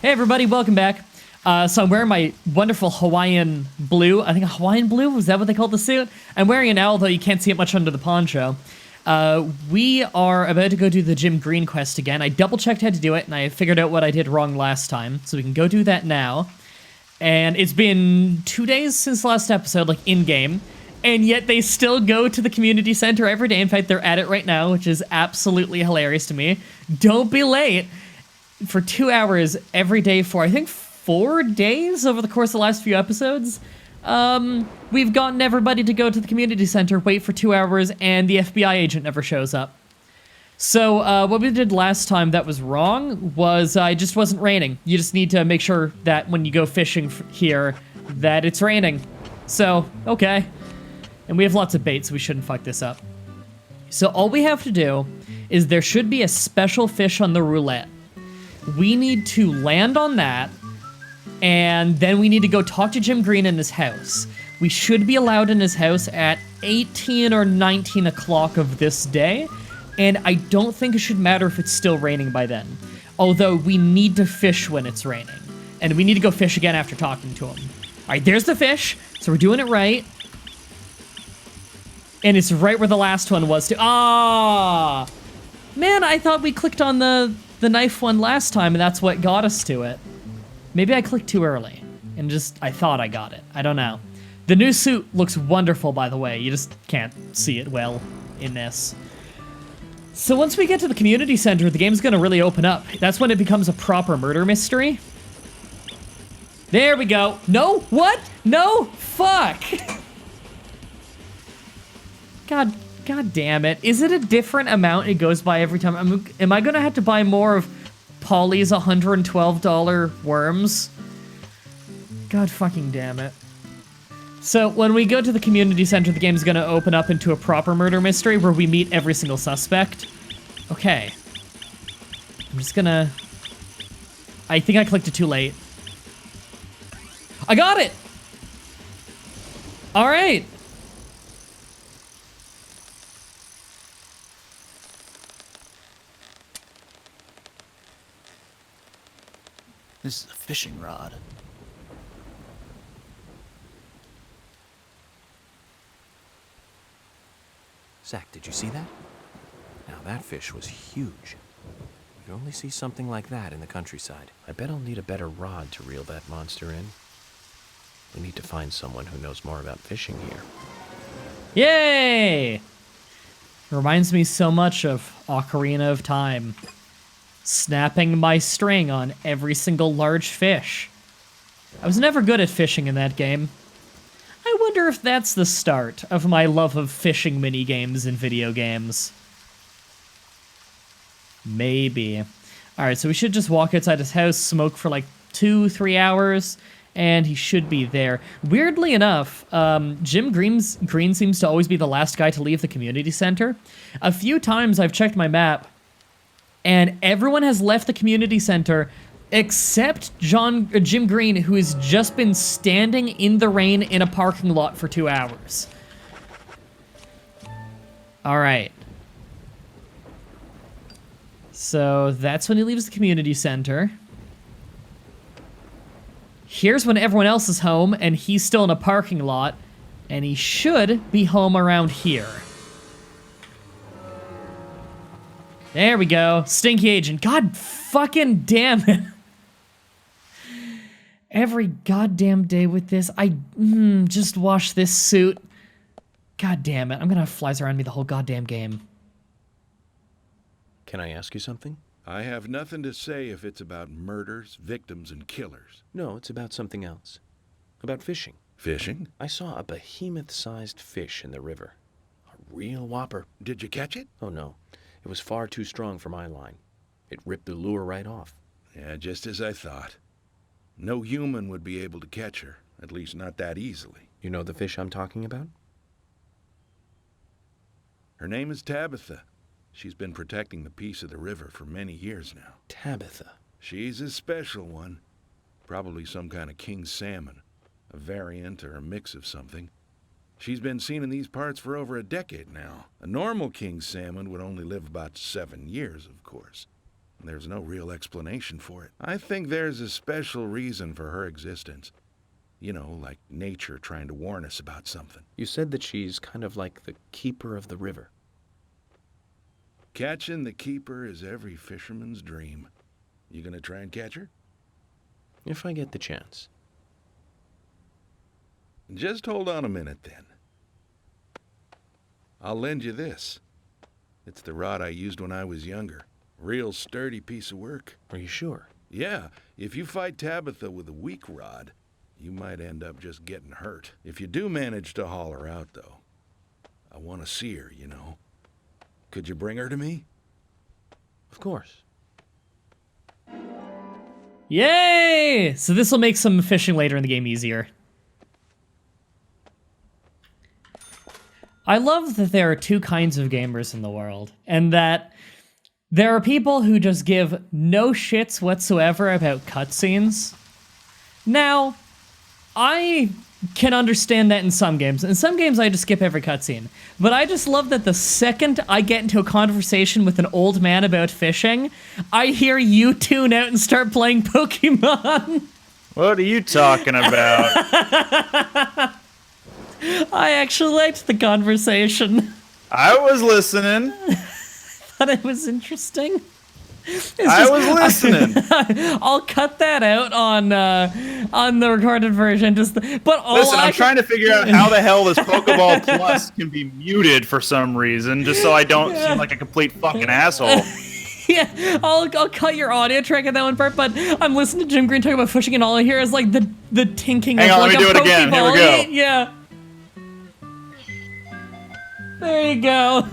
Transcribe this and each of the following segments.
Hey everybody, welcome back. So I'm wearing my wonderful Hawaiian blue. I think a Hawaiian blue? Was that what they called the suit? I'm wearing it now, although you can't see it much under the poncho. We are about to go do the Jim Green quest again. I double-checked how to do it, and I figured out what I did wrong last time. So we can go do that now. And it's been 2 days since the last episode, like in-game. And yet they still go to the community center every day. In fact, they're at it right now, which is absolutely hilarious to me. Don't be late. For 2 hours every day for, I think, 4 days over the course of the last few episodes. We've gotten everybody to go to the community center, wait for 2 hours, and the FBI agent never shows up. So what we did last time that was wrong was it just wasn't raining. You just need to make sure that when you go fishing here that it's raining. So, okay. And we have lots of bait, so we shouldn't fuck this up. So all we have to do is there should be a special fish on the roulette. We need to land on that, and then we need to go talk to Jim Green in his house. We should be allowed in his house at 18 or 19 o'clock of this day, and I don't think it should matter if it's still raining by then. Although, we need to fish when it's raining, and we need to go fish again after talking to him. Alright, there's the fish, so we're doing it right. And it's right where the last one was, too. Ah! Man, I thought we clicked on the knife one last time, and that's what got us to it. Maybe I clicked too early, and I thought I got it. I don't know. The new suit looks wonderful, by the way. You just can't see it well in this. So once we get to the community center, the game's gonna really open up. That's when it becomes a proper murder mystery. There we go. No, what? No, fuck. God damn it. Is it a different amount it goes by every time? Am I gonna have to buy more of Polly's $112 worms? God fucking damn it. So when we go to the community center, the game's gonna open up into a proper murder mystery where we meet every single suspect. Okay. I'm just gonna... I think I clicked it too late. I got it! Alright. This is a fishing rod. Zach, did you see that? Now that fish was huge. You'd only see something like that in the countryside. I bet I'll need a better rod to reel that monster in. We need to find someone who knows more about fishing here. Yay! Reminds me so much of Ocarina of Time. Snapping my string on every single large fish. I was never good at fishing in that game. I wonder if that's the start of my love of fishing minigames in video games. Maybe. Alright, so we should just walk outside his house, smoke for like 2-3 hours, and he should be there. Weirdly enough, Jim Green seems to always be the last guy to leave the community center. A few times I've checked my map, and everyone has left the community center except Jim Green, who has just been standing in the rain in a parking lot for 2 hours. Alright. So that's when he leaves the community center. Here's when everyone else is home, and he's still in a parking lot, and he should be home around here. There we go. Stinky agent. God fucking damn it. Every goddamn day with this. Just wash this suit. God damn it. I'm gonna have flies around me the whole goddamn game. Can I ask you something? I have nothing to say if it's about murders, victims, and killers. No, it's about something else. About fishing. Fishing? I saw a behemoth-sized fish in the river. A real whopper. Did you catch it? Oh, no. It was far too strong for my line. It ripped the lure right off. Yeah, just as I thought. No human would be able to catch her, at least not that easily. You know the fish I'm talking about? Her name is Tabitha. She's been protecting the peace of the river for many years now. Tabitha. She's a special one. Probably some kind of king salmon. A variant or a mix of something. She's been seen in these parts for over a decade now. A normal king salmon would only live about 7 years, of course. There's no real explanation for it. I think there's a special reason for her existence. You know, like nature trying to warn us about something. You said that she's kind of like the keeper of the river. Catching the keeper is every fisherman's dream. You gonna try and catch her? If I get the chance. Just hold on a minute, then. I'll lend you this. It's the rod I used when I was younger. Real sturdy piece of work. Are you sure? Yeah, if you fight Tabitha with a weak rod, you might end up just getting hurt. If you do manage to haul her out, though, I want to see her, you know. Could you bring her to me? Of course. Yay! So this will make some fishing later in the game easier. I love that there are two kinds of gamers in the world, and that there are people who just give no shits whatsoever about cutscenes. Now, I can understand that in some games. In some games, I just skip every cutscene. But I just love that the second I get into a conversation with an old man about fishing, I hear you tune out and start playing Pokemon. What are you talking about? I actually liked the conversation. I was listening. Thought it was interesting. I was listening. I'll cut that out on the recorded version. But I'm trying to figure out how the hell this Pokeball Plus can be muted for some reason, just so I don't seem like a complete fucking asshole. Yeah, I'll cut your audio track at that one part. But I'm listening to Jim Green talk about fishing, and all I hear is like the tinking Hang of on, like let me a do it again. Here we Pokeball. go. Yeah. There you go.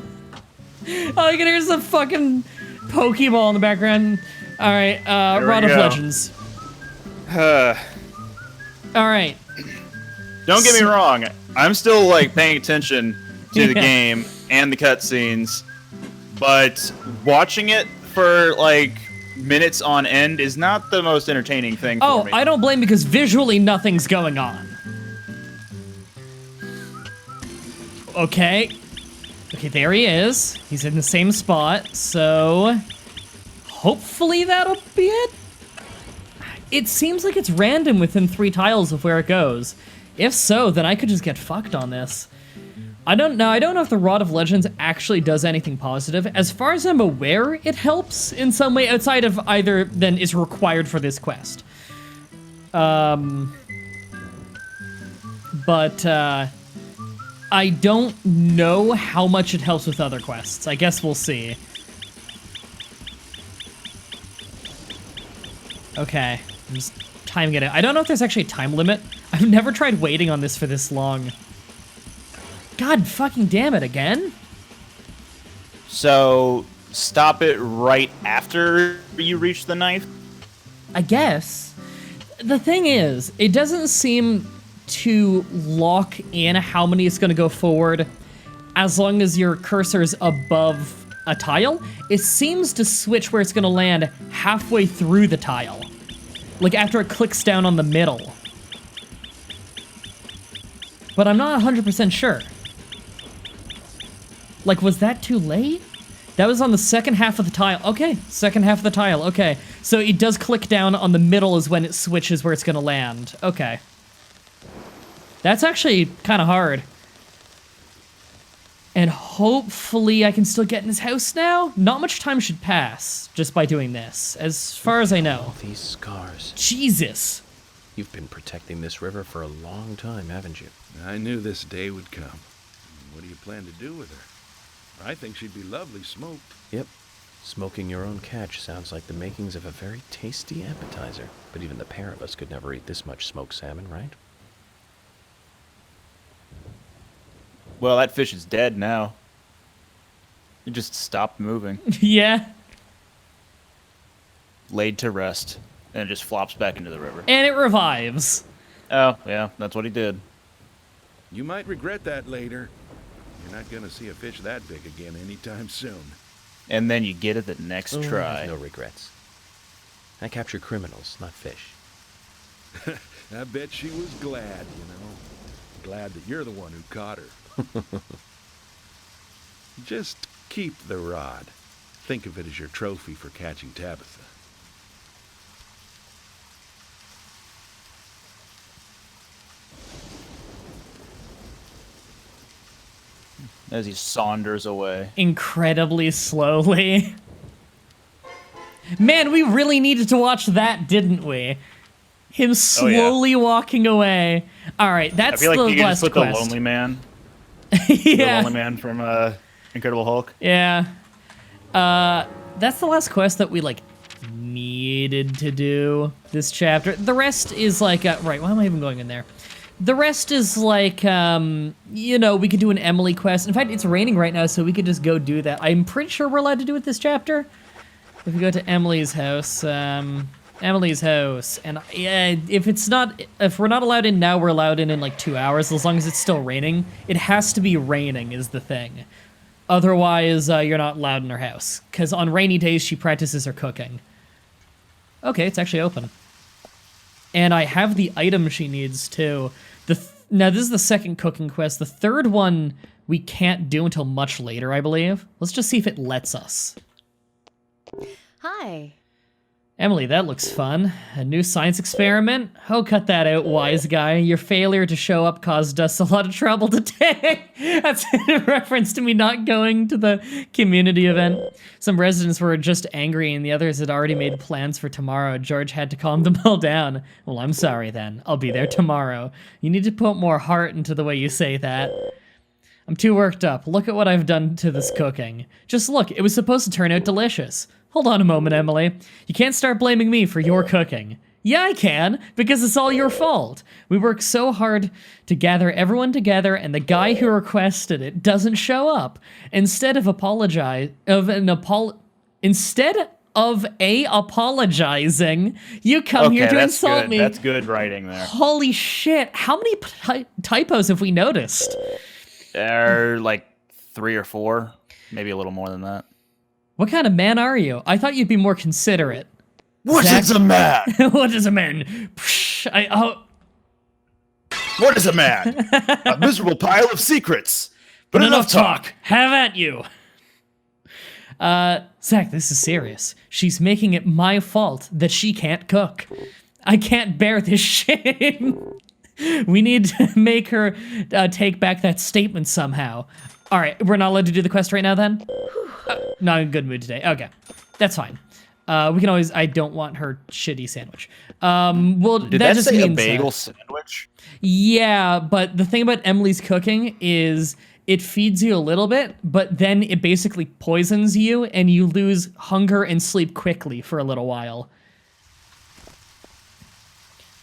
All you can hear is a fucking Pokeball in the background. All right, Rod of go. Legends. All right. Don't get me wrong. I'm still like paying attention to the Yeah. game and the cutscenes, but watching it for like minutes on end is not the most entertaining thing for Oh, me. I don't blame because visually nothing's going on. Okay. Okay, there he is. He's in the same spot, so hopefully that'll be it. It seems like it's random within 3 tiles of where it goes. If so, then I could just get fucked on this. I don't know. I don't know if the Rod of Legends actually does anything positive. As far as I'm aware, it helps in some way outside of either than is required for this quest. But I don't know how much it helps with other quests. I guess we'll see. Okay, I'm just timing it out. I don't know if there's actually a time limit. I've never tried waiting on this for this long. God fucking damn it, again? So stop it right after you reach the knife? I guess. The thing is, it doesn't seem to lock in how many is going to go forward as long as your cursor is above a tile. It seems to switch where it's going to land halfway through the tile. Like after it clicks down on the middle. But I'm not 100% sure. Like, was that too late? That was on the second half of the tile. Okay, second half of the tile. Okay, so it does click down on the middle is when it switches where it's going to land. Okay. That's actually kind of hard. And hopefully I can still get in his house now? Not much time should pass just by doing this, as far as I know. All these scars. Jesus. You've been protecting this river for a long time, haven't you? I knew this day would come. What do you plan to do with her? I think she'd be lovely smoked. Yep. Smoking your own catch sounds like the makings of a very tasty appetizer. But even the pair of us could never eat this much smoked salmon, right? Well, that fish is dead now. It just stopped moving. Yeah. Laid to rest. And it just flops back into the river. And it revives. Oh, yeah, that's what he did. You might regret that later. You're not gonna see a fish that big again anytime soon. And then you get it the next I try. have no regrets. I capture criminals, not fish. I bet she was glad, you know. Glad that you're the one who caught her. Just keep the rod. Think of it as your trophy for catching Tabitha. As he saunders away. Incredibly slowly. Man, we really needed to watch that, didn't we? Him slowly walking away. All right, that's I feel like the you can last just put quest. the Lonely Man. Yeah. The Lonely Man from Incredible Hulk. Yeah. That's the last quest that we, like, needed to do this chapter. The rest is like, right, why am I even going in there? The rest is like, you know, we could do an Emily quest. In fact, it's raining right now, so we could just go do that. I'm pretty sure we're allowed to do it this chapter. If we go to Emily's house, Emily's house, and yeah, if we're not allowed in now, we're allowed in like 2 hours, as long as it's still raining. It has to be raining is the thing. Otherwise, you're not allowed in her house, because on rainy days, she practices her cooking. Okay, it's actually open. And I have the item she needs, too. Now, this is the second cooking quest. The third one we can't do until much later, I believe. Let's just see if it lets us. Hi. Emily, that looks fun. A new science experiment? Oh, cut that out, wise guy. Your failure to show up caused us a lot of trouble today. That's a reference to me not going to the community event. Some residents were just angry and the others had already made plans for tomorrow. George had to calm them all down. Well, I'm sorry then. I'll be there tomorrow. You need to put more heart into the way you say that. I'm too worked up. Look at what I've done to this cooking. Just look, it was supposed to turn out delicious. Hold on a moment, Emily. You can't start blaming me for your cooking. Yeah, I can, because it's all your fault. We worked so hard to gather everyone together, and the guy who requested it doesn't show up. Instead of apologizing, you come here to insult me. That's good writing there. Holy shit! How many typos have we noticed? There are like 3 or 4, maybe a little more than that. What kind of man are you? I thought you'd be more considerate. What is a man? What is a man? What is a man? A miserable pile of secrets. But enough talk. Have at you. Zach, this is serious. She's making it my fault that she can't cook. I can't bear this shame. We need to make her take back that statement somehow. All right, we're not allowed to do the quest right now then? Not in a good mood today. Okay, that's fine. We can always... I don't want her shitty sandwich. Well, Did that that just say a means, bagel sandwich? Yeah, but the thing about Emily's cooking is it feeds you a little bit, but then it basically poisons you and you lose hunger and sleep quickly for a little while.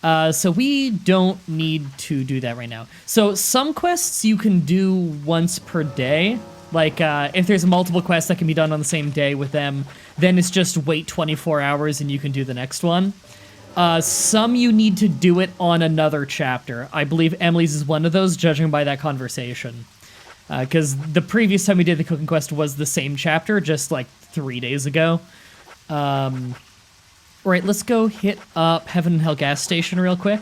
So we don't need to do that right now. So some quests you can do once per day. Like, if there's multiple quests that can be done on the same day with them, then it's just wait 24 hours and you can do the next one. Some you need to do it on another chapter. I believe Emily's is one of those, judging by that conversation. Because the previous time we did the cooking quest was the same chapter, just like 3 days ago. Right, let's go hit up Heaven and Hell gas station real quick.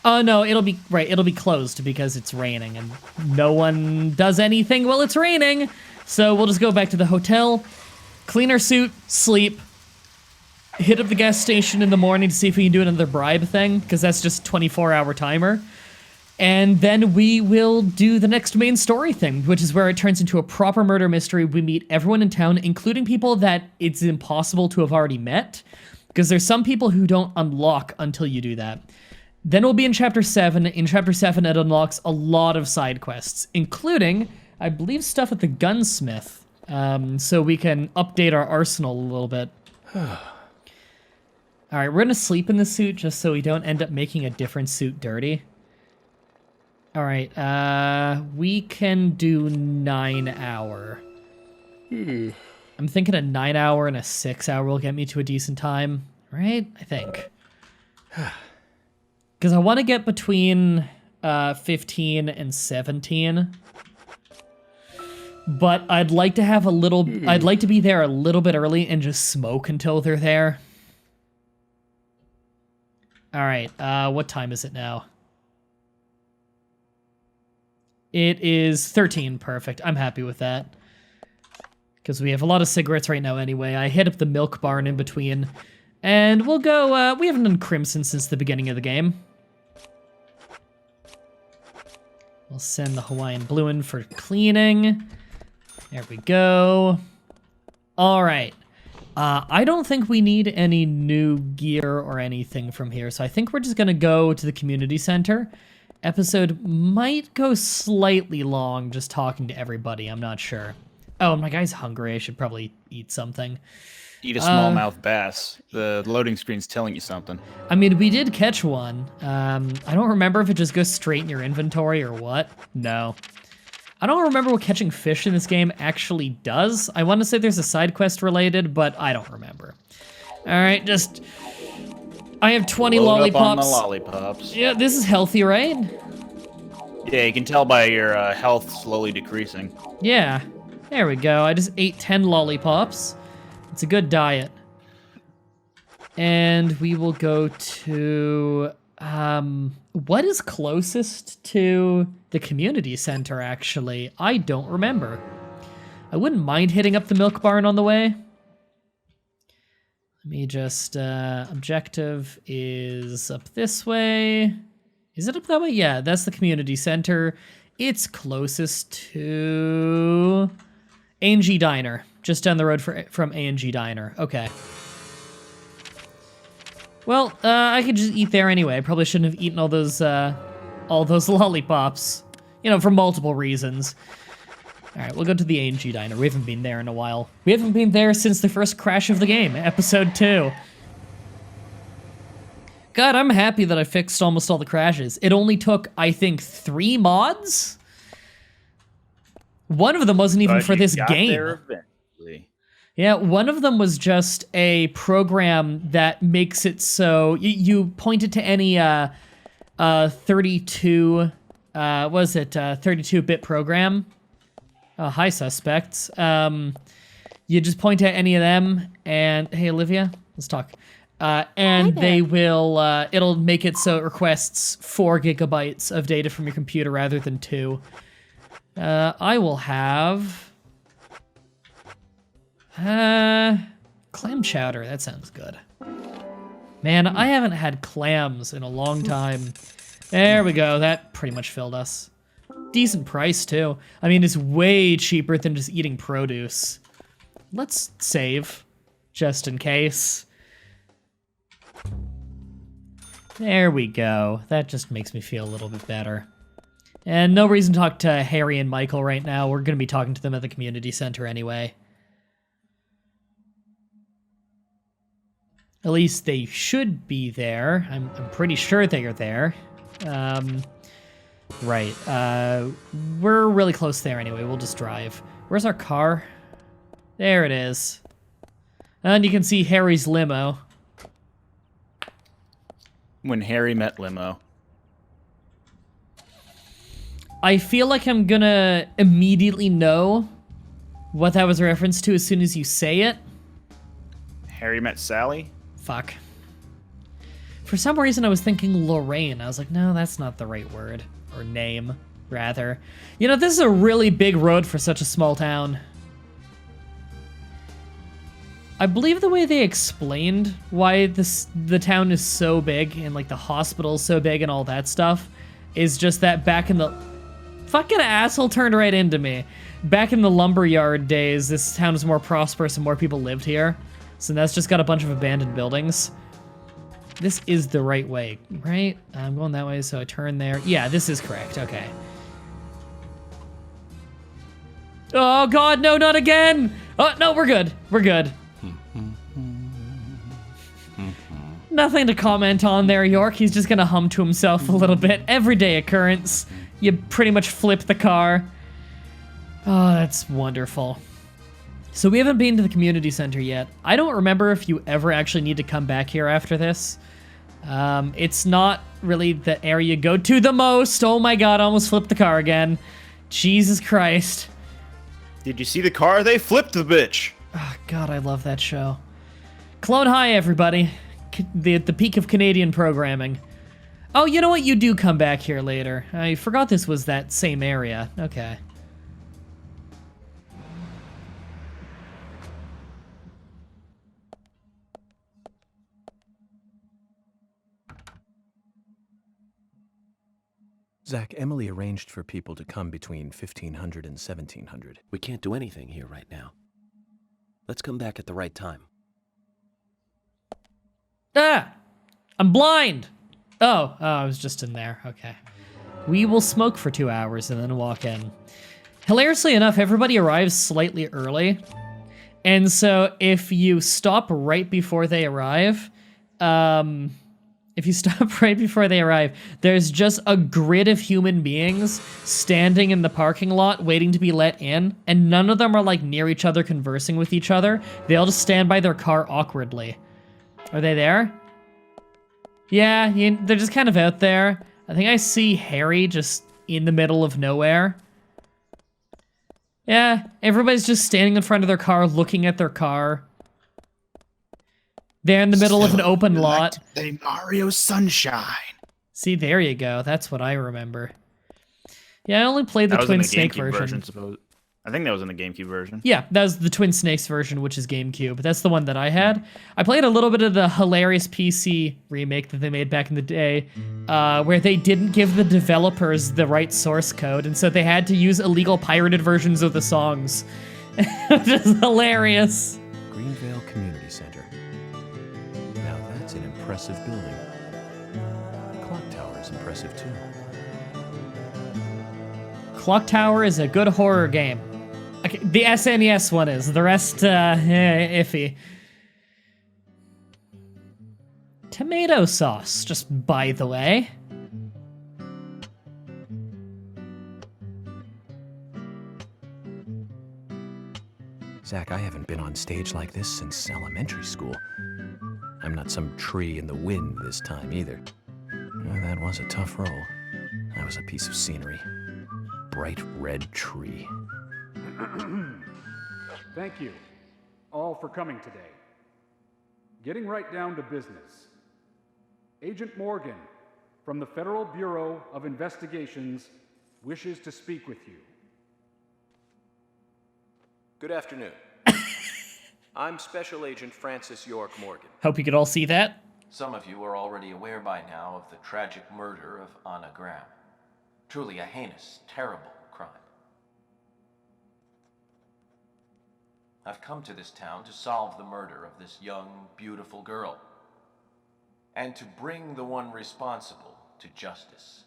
Oh no, it'll be closed because it's raining and no one does anything while it's raining. So we'll just go back to the hotel, clean our suit, sleep, hit up the gas station in the morning to see if we can do another bribe thing, because that's just 24-hour timer. And then we will do the next main story thing, which is where it turns into a proper murder mystery. We meet everyone in town, including people that it's impossible to have already met, because there's some people who don't unlock until you do that. Then we'll be in Chapter 7. In Chapter 7, it unlocks a lot of side quests, including, I believe, stuff at the gunsmith, so we can update our arsenal a little bit. All right, we're going to sleep in the suit just so we don't end up making a different suit dirty. All right, we can do 9 hour. I'm thinking a 9 hour and a 6 hour will get me to a decent time, right? I think. Because I want to get between 15 and 17. But I'd like to have I'd like to be there a little bit early and just smoke until they're there. All right, what time is it now? It is 13, perfect. I'm happy with that. because we have a lot of cigarettes right now anyway. I hit up the milk barn in between, and we'll go, we haven't done Crimson since the beginning of the game. We'll send the Hawaiian Blue in for cleaning. There we go. All right. I don't think we need any new gear or anything from here, so I think we're just gonna go to the community center. Episode might go slightly long just talking to everybody, I'm not sure. Oh, my guy's hungry, I should probably eat something. Eat a smallmouth bass. The loading screen's telling you something. I mean, we did catch one. I don't remember if it just goes straight in your inventory or what. No. I don't remember what catching fish in this game actually does. I want to say there's a side quest related, but I don't remember. All right, just... I have 20 Load lollipops. up on the lollipops. Yeah, this is healthy, right? Yeah, you can tell by your health slowly decreasing. Yeah. There we go. I just ate 10 lollipops. It's a good diet. And we will go to... what is closest to the community center, actually? I don't remember. I wouldn't mind hitting up the milk barn on the way. Let me just, objective is up this way. Is it up that way? Yeah, that's the community center. It's closest to A&G Diner, just down the road from A&G Diner. Okay. Well, I could just eat there anyway. I probably shouldn't have eaten all those lollipops. You know, for multiple reasons. All right, we'll go to the A&G Diner. We haven't been there in a while. We haven't been there since the first crash of the game, episode 2. God, I'm happy that I fixed almost all the crashes. It only took, I think, 3 mods? One of them wasn't even for this game. There eventually. Yeah, one of them was just a program that makes it so you point it to any 32-bit program. Hi, suspects. You just point at any of them, and hey, Olivia, let's talk. And they will, it'll make it so it requests 4 gigabytes of data from your computer rather than 2. I will have... clam chowder, that sounds good. Man, I haven't had clams in a long time. There we go, that pretty much filled us. Decent price, too. I mean, it's way cheaper than just eating produce. Let's save, just in case. There we go. That just makes me feel a little bit better. And no reason to talk to Harry and Michael right now. We're going to be talking to them at the community center anyway. At least they should be there. I'm pretty sure they are there. Right. We're really close there anyway. We'll just drive. Where's our car? There it is. And you can see Harry's limo. When Harry met Limo. I feel like I'm gonna immediately know what that was a reference to as soon as you say it. Harry met Sally? Fuck. For some reason I was thinking Lorraine. I was like, no, that's not the right word. Or name, rather. You know, this is a really big road for such a small town. I believe the way they explained why the town is so big and like the hospital's so big and all that stuff is just that back in the... Fucking asshole turned right into me. Back in the lumberyard days, this town was more prosperous and more people lived here. So that's just got a bunch of abandoned buildings. This is the right way, right? I'm going that way, so I turn there. Yeah, this is correct. Okay. Oh, God, no, not again! Oh, no, we're good. We're good. Nothing to comment on there, York. He's just gonna hum to himself a little bit. Everyday occurrence. You pretty much flip the car. Oh, that's wonderful. So we haven't been to the community center yet. I don't remember if you ever actually need to come back here after this. It's not really the area you go to the most. Oh my God, I almost flipped the car again. Jesus Christ. Did you see the car? They flipped the bitch. Oh God, I love that show. Clone High, everybody. The peak of Canadian programming. Oh, you know what? You do come back here later. I forgot this was that same area. Okay. Zach, Emily arranged for people to come between 1500 and 1700. We can't do anything here right now. Let's come back at the right time. Ah! I'm blind! Oh, I was just in there. Okay. We will smoke for 2 hours and then walk in. Hilariously enough, everybody arrives slightly early. And so if you stop right before they arrive, there's just a grid of human beings standing in the parking lot waiting to be let in, and none of them are like near each other conversing with each other. They all just stand by their car awkwardly. Are they there? Yeah, they're just kind of out there. I think I see Harry just in the middle of nowhere. Yeah, everybody's just standing in front of their car, looking at their car. They're in the middle of an open lot. Say Mario Sunshine. See, there you go. That's what I remember. Yeah, I only played the Twin Snake version. I think that was in the GameCube version. Yeah, that was the Twin Snakes version, which is GameCube. That's the one that I had. I played a little bit of the hilarious PC remake that they made back in the day, where they didn't give the developers the right source code, and so they had to use illegal pirated versions of the songs. Which is hilarious. Greenvale Community Center. Now that's an impressive building. The clock tower is impressive too. Clock Tower is a good horror game. Okay, the SNES one is. The rest, iffy. Tomato sauce, just by the way. Zach, I haven't been on stage like this since elementary school. I'm not some tree in the wind this time either. Well, that was a tough role. That was a piece of scenery. Bright red tree. Thank you all for coming today. Getting right down to business. Agent Morgan from the Federal Bureau of Investigations wishes to speak with you. Good afternoon. I'm Special Agent Francis York Morgan. Hope you could all see that. Some of you are already aware by now of the tragic murder of Anna Graham. Truly a heinous, terrible crime. I've come to this town to solve the murder of this young, beautiful girl, and to bring the one responsible to justice.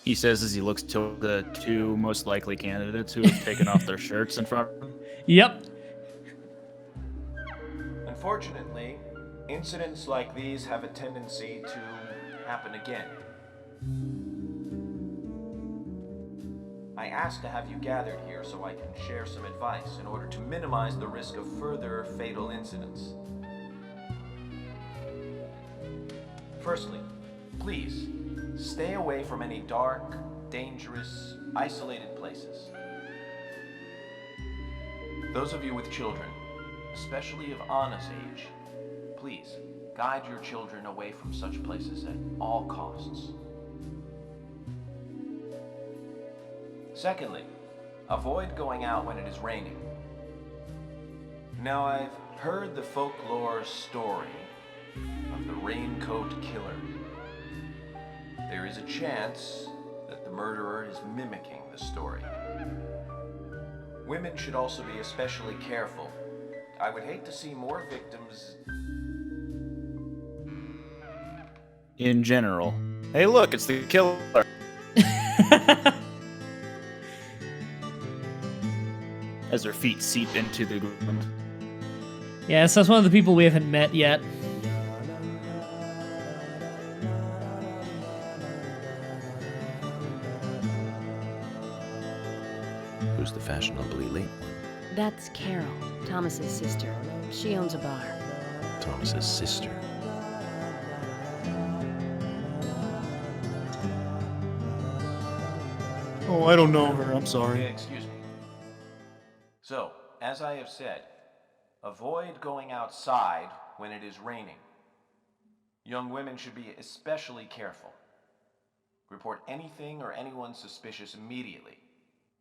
He says as he looks to the two most likely candidates who have taken off their shirts in front of him. Yep. Unfortunately, incidents like these have a tendency to happen again. I asked to have you gathered here so I can share some advice in order to minimize the risk of further fatal incidents. Firstly, please, stay away from any dark, dangerous, isolated places. Those of you with children, especially of Anna's age, please, guide your children away from such places at all costs. Secondly, avoid going out when it is raining. Now, I've heard the folklore story of the Raincoat Killer. There is a chance that the murderer is mimicking the story. Women should also be especially careful. I would hate to see more victims. In general. Hey, look, it's the killer. As their feet seep into the ground. Yeah, so that's one of the people we haven't met yet. Who's the fashionably late one? That's Carol, Thomas's sister. She owns a bar. Thomas's sister. Oh, I don't know her. I'm sorry. Excuse me. So, as I have said, avoid going outside when it is raining. Young women should be especially careful. Report anything or anyone suspicious immediately.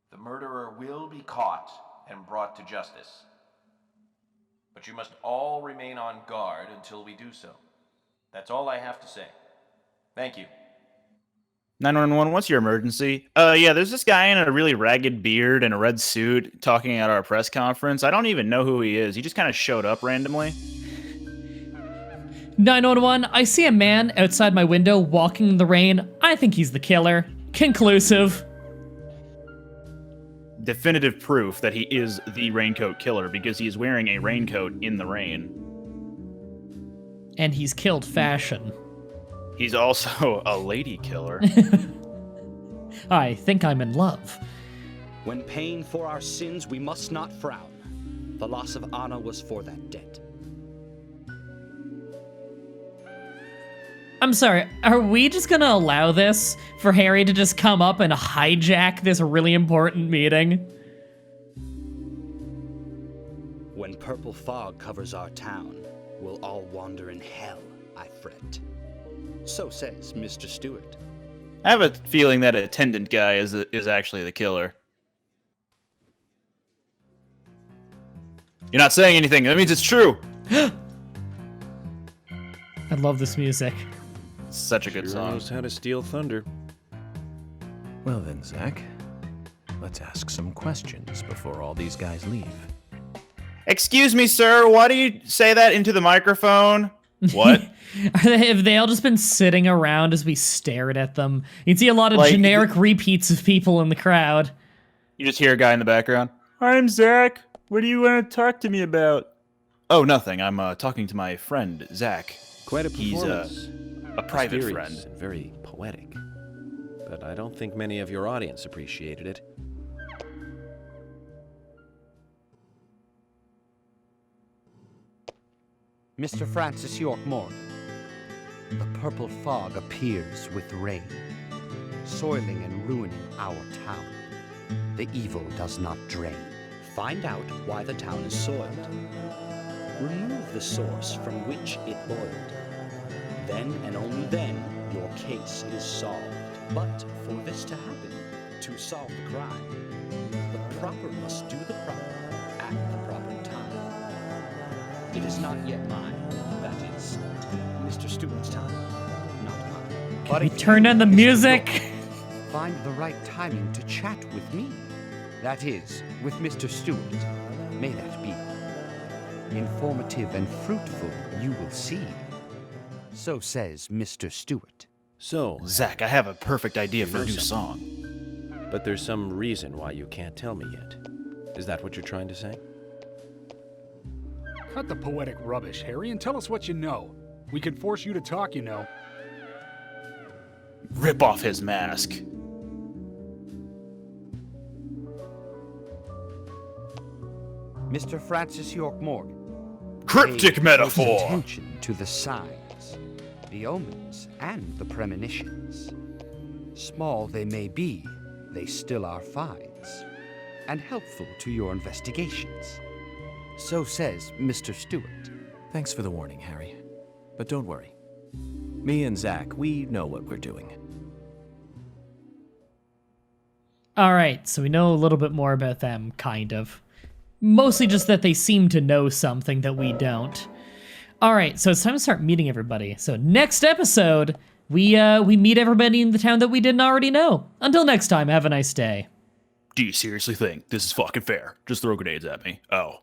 The murderer will be caught and brought to justice. But you must all remain on guard until we do so. That's all I have to say. Thank you. 911, what's your emergency? Yeah, there's this guy in a really ragged beard and a red suit talking at our press conference. I don't even know who he is. He just kind of showed up randomly. 911, I see a man outside my window walking in the rain. I think he's the killer. Conclusive. Definitive proof that he is the raincoat killer because he is wearing a raincoat in the rain. And he's killed fashion. He's also a lady killer. I think I'm in love. When paying for our sins, we must not frown. The loss of Anna was for that debt. I'm sorry, are we just gonna allow this for Harry to just come up and hijack this really important meeting? When purple fog covers our town, we'll all wander in hell, I fret. So says Mr. Stewart. I have a feeling that attendant guy is actually the killer. You're not saying anything. That means it's true. I love this music. It's such a good Sure song. knows how to steal thunder. Well then, Zach, let's ask some questions before all these guys leave. Excuse me, sir. Why do you say that into the microphone? What? Have they all just been sitting around as we stared at them? You'd see a lot of generic repeats of people in the crowd. You just hear a guy in the background. I'm Zach. What do you want to talk to me about? Oh, nothing. I'm talking to my friend, Zach. Quite a He's performance. a private Mysterious friend. and very poetic. But I don't think many of your audience appreciated it. Mr. Francis York Morgan. The purple fog appears with rain, soiling and ruining our town. The evil does not drain. Find out why the town is soiled. Remove the source from which it boiled. Then and only then your case is solved. But for this to happen, to solve the crime, the proper must do the proper at the proper time. It is not yet mine, that is, Mr. Stewart's time, not mine. Can we turn on the music? Find the right timing to chat with me. That is, with Mr. Stewart. May that be. Informative and fruitful, you will see. So says Mr. Stewart. So, Zach, I have a perfect idea for a new something. song. But there's some reason why you can't tell me yet. Is that what you're trying to say? Cut the poetic rubbish, Harry, and tell us what you know. We can force you to talk, you know. Rip off his mask. Mr. Francis York Morgan. Cryptic Pay metaphor. close attention to the signs, the omens, and the premonitions. Small they may be, they still are finds, and helpful to your investigations. So says Mr. Stewart. Thanks for the warning, Harry. But don't worry. Me and Zach, we know what we're doing. All right, so we know a little bit more about them, kind of. Mostly just that they seem to know something that we don't. All right, so it's time to start meeting everybody. So next episode, we meet everybody in the town that we didn't already know. Until next time, have a nice day. Do you seriously think this is fucking fair? Just throw grenades at me. Oh.